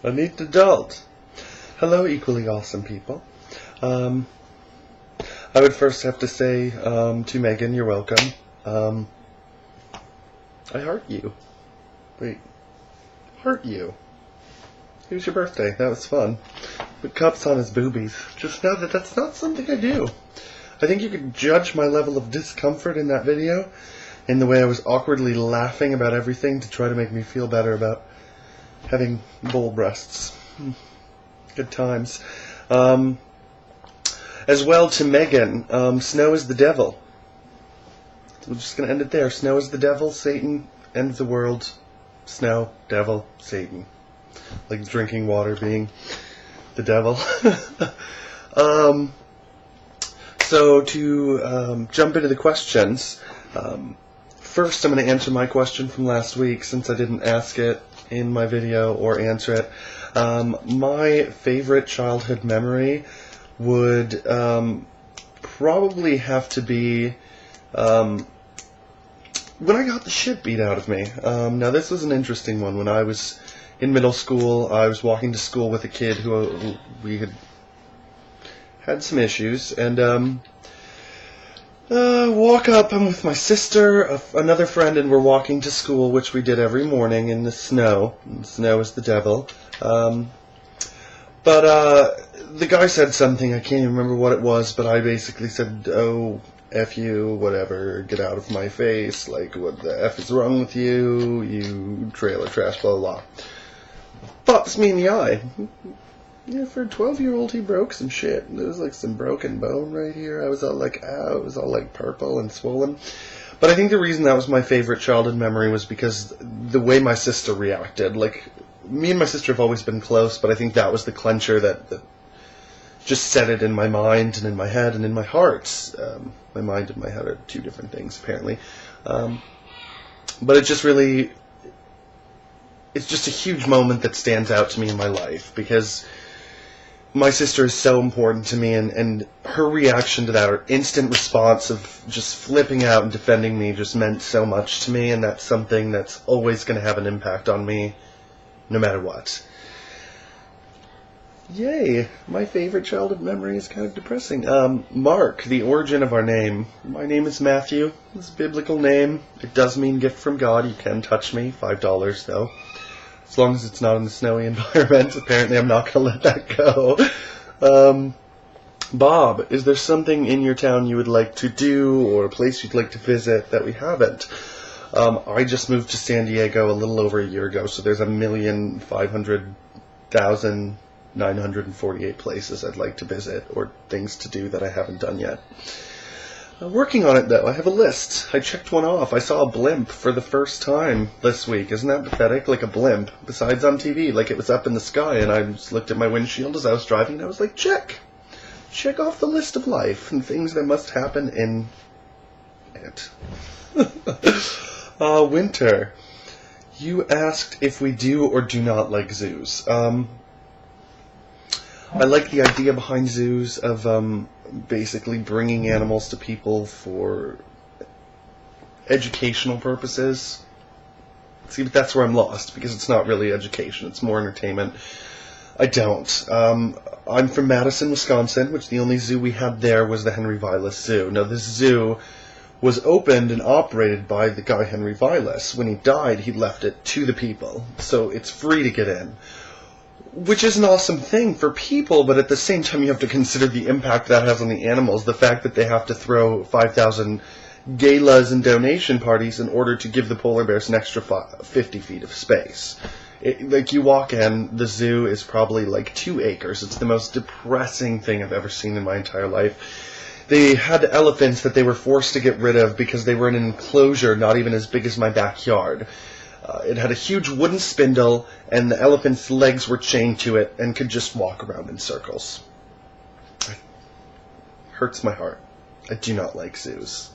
A neat adult. Hello, equally awesome people. I would first have to say to Megan, you're welcome. I heart you. Wait. Heart you. It was your birthday. That was fun. Put cups on his boobies. Just know that that's not something I do. I think you could judge my level of discomfort in that video in the way I was awkwardly laughing about everything to try to make me feel better about having bull breasts. Good times. As well to Megan, snow is the devil. We're just going to end it there. Snow is the devil, Satan, end of the world. Snow, devil, Satan. Like drinking water being the devil. So to jump into the questions, first I'm going to answer my question from last week since I didn't ask it in my video or answer it. My favorite childhood memory would probably have to be when I got the shit beat out of me. Now this was an interesting one. When I was in middle school, I was walking to school with a kid who we had some issues, and walk up, I'm with my sister, another friend, and we're walking to school, which we did every morning in the snow. And the snow is the devil. But the guy said something, I can't even remember what it was, but I basically said, oh, F you, whatever, get out of my face, like, what the F is wrong with you, you trailer trash, blah, blah, blah. Pops me in the eye. Yeah, for a 12-year-old, he broke some shit. There was like some broken bone right here. I was all like, ow, it was all like purple and swollen. But I think the reason that was my favorite childhood memory was because the way my sister reacted. Like, me and my sister have always been close, but I think that was the clencher that just set it in my mind and in my head and in my heart. My mind and my head are two different things, apparently. But it just really, it's just a huge moment that stands out to me in my life, because my sister is so important to me, and her reaction to that, her instant response of just flipping out and defending me, just meant so much to me, and that's something that's always going to have an impact on me, no matter what. Yay! My favorite childhood memory is kind of depressing. Mark, the origin of our name. My name is Matthew. It's a biblical name. It does mean gift from God. You can touch me. $5 though. As long as it's not in the snowy environment. Apparently I'm not going to let that go. Bob, is there something in your town you would like to do, or a place you'd like to visit that we haven't? I just moved to San Diego a little over a year ago, so there's 1,500,948 places I'd like to visit, or things to do that I haven't done yet. Working on it, though. I have a list. I checked one off. I saw a blimp for the first time this week. Isn't that pathetic? Like a blimp. Besides on TV, like it was up in the sky, and I just looked at my windshield as I was driving, and I was like, check. Check off the list of life and things that must happen in it. Winter. You asked if we do or do not like zoos. I like the idea behind zoos of basically bringing animals to people for educational purposes. See, but that's where I'm lost, because it's not really education, it's more entertainment. I don't. I'm from Madison, Wisconsin, which the only zoo we had there was the Henry Vilas Zoo. Now, this zoo was opened and operated by the guy Henry Vilas. When he died, he left it to the people, so it's free to get in. Which is an awesome thing for people, but at the same time you have to consider the impact that has on the animals. The fact that they have to throw 5,000 galas and donation parties in order to give the polar bears an extra 50 feet of space. Like, you walk in, the zoo is probably like 2 acres. It's the most depressing thing I've ever seen in my entire life. They had elephants that they were forced to get rid of because they were in an enclosure not even as big as my backyard. It had a huge wooden spindle, and the elephant's legs were chained to it and could just walk around in circles. It hurts my heart. I do not like zoos.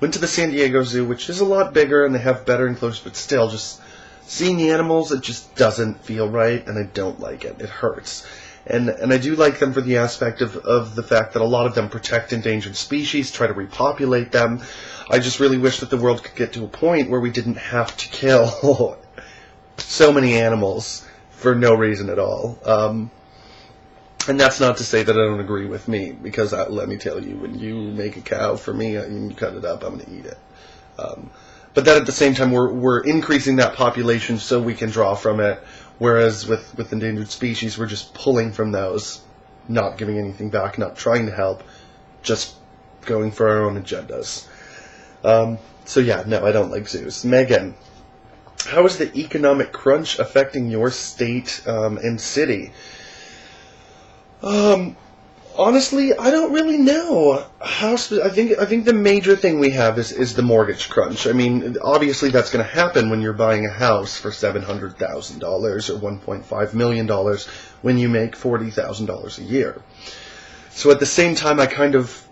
Went to the San Diego Zoo, which is a lot bigger, and they have better enclosures, but still, just seeing the animals, it just doesn't feel right, and I don't like it. It hurts. And I do like them for the aspect of the fact that a lot of them protect endangered species, try to repopulate them. I just really wish that the world could get to a point where we didn't have to kill so many animals for no reason at all. And that's not to say that I don't agree with meat, because let me tell you, when you make a cow for me and you cut it up, I'm going to eat it. But then at the same time, we're increasing that population so we can draw from it, whereas with endangered species, we're just pulling from those, not giving anything back, not trying to help, just going for our own agendas. So yeah, no, I don't like zoos. Megan, how is the economic crunch affecting your state and city? Honestly, I don't really know. I think the major thing we have is the mortgage crunch. I mean, obviously that's going to happen when you're buying a house for $700,000 or $1.5 million when you make $40,000 a year. So at the same time, I kind of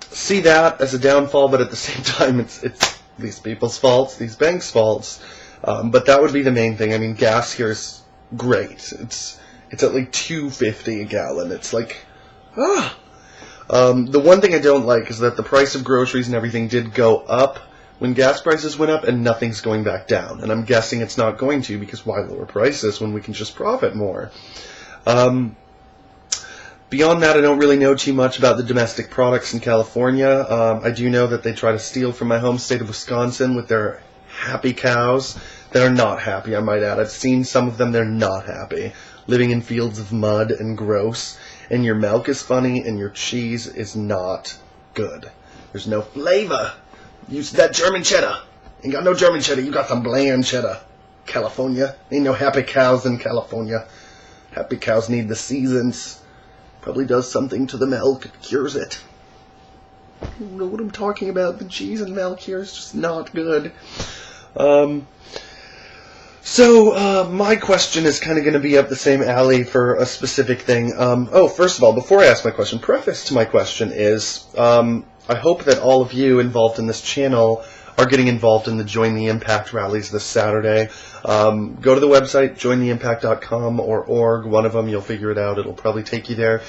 see that as a downfall, but at the same time, it's these people's faults, these banks' faults. But that would be the main thing. I mean, gas here is great. It's at like $2.50 a gallon. It's like, the one thing I don't like is that the price of groceries and everything did go up when gas prices went up, and nothing's going back down. And I'm guessing it's not going to, because why lower prices when we can just profit more? Beyond that, I don't really know too much about the domestic products in California. I do know that they try to steal from my home state of Wisconsin with their happy cows that are not happy, I might add. I've seen some of them, they're not happy. Living in fields of mud and gross, and your milk is funny, and your cheese is not good. There's no flavor. Use that German cheddar. Ain't got no German cheddar, you got some bland cheddar. California. Ain't no happy cows in California. Happy cows need the seasons. Probably does something to the milk, it cures it. I don't know what I'm talking about. The cheese and milk here is just not good. So, my question is kind of going to be up the same alley for a specific thing. First of all, before I ask my question, preface to my question is, I hope that all of you involved in this channel are getting involved in the Join the Impact rallies this Saturday. Go to the website, jointheimpact.com or org, one of them, you'll figure it out, it'll probably take you there.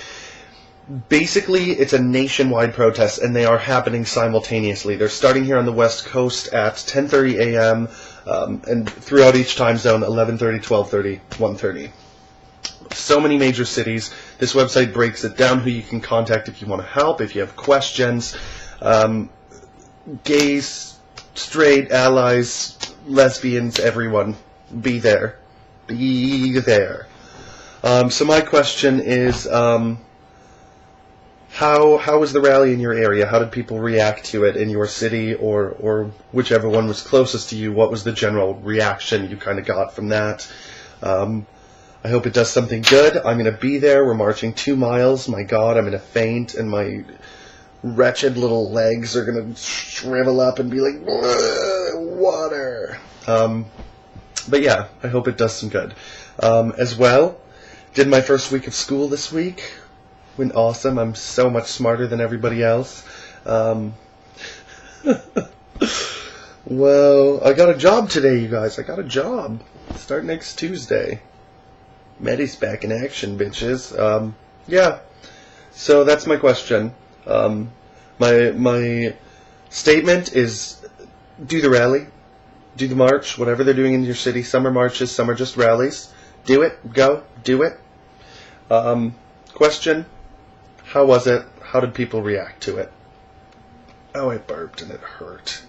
Basically, it's a nationwide protest, and they are happening simultaneously. They're starting here on the West Coast at 10:30 a.m., and throughout each time zone, 11:30, 12:30, 1:30. So many major cities. This website breaks it down, who you can contact if you want to help, if you have questions. Gays, straight, allies, lesbians, everyone, be there. Be there. So my question is, how was the rally in your area? How did people react to it in your city, or whichever one was closest to you? What was the general reaction you kind of got from that? I hope it does something good. I'm going to be there. We're marching 2 miles. My God, I'm going to faint, and my wretched little legs are going to shrivel up and be like, water. But yeah, I hope it does some good. As well, did my first week of school this week. Went awesome. I'm so much smarter than everybody else. Well, I got a job today, you guys. I got a job. Start next Tuesday. Medi's back in action, bitches. Yeah. So that's my question. My statement is, do the rally, do the march, whatever they're doing in your city. Some are marches, some are just rallies. Do it. Go. Do it. Question. How was it? How did people react to it? Oh, I burped and it hurt.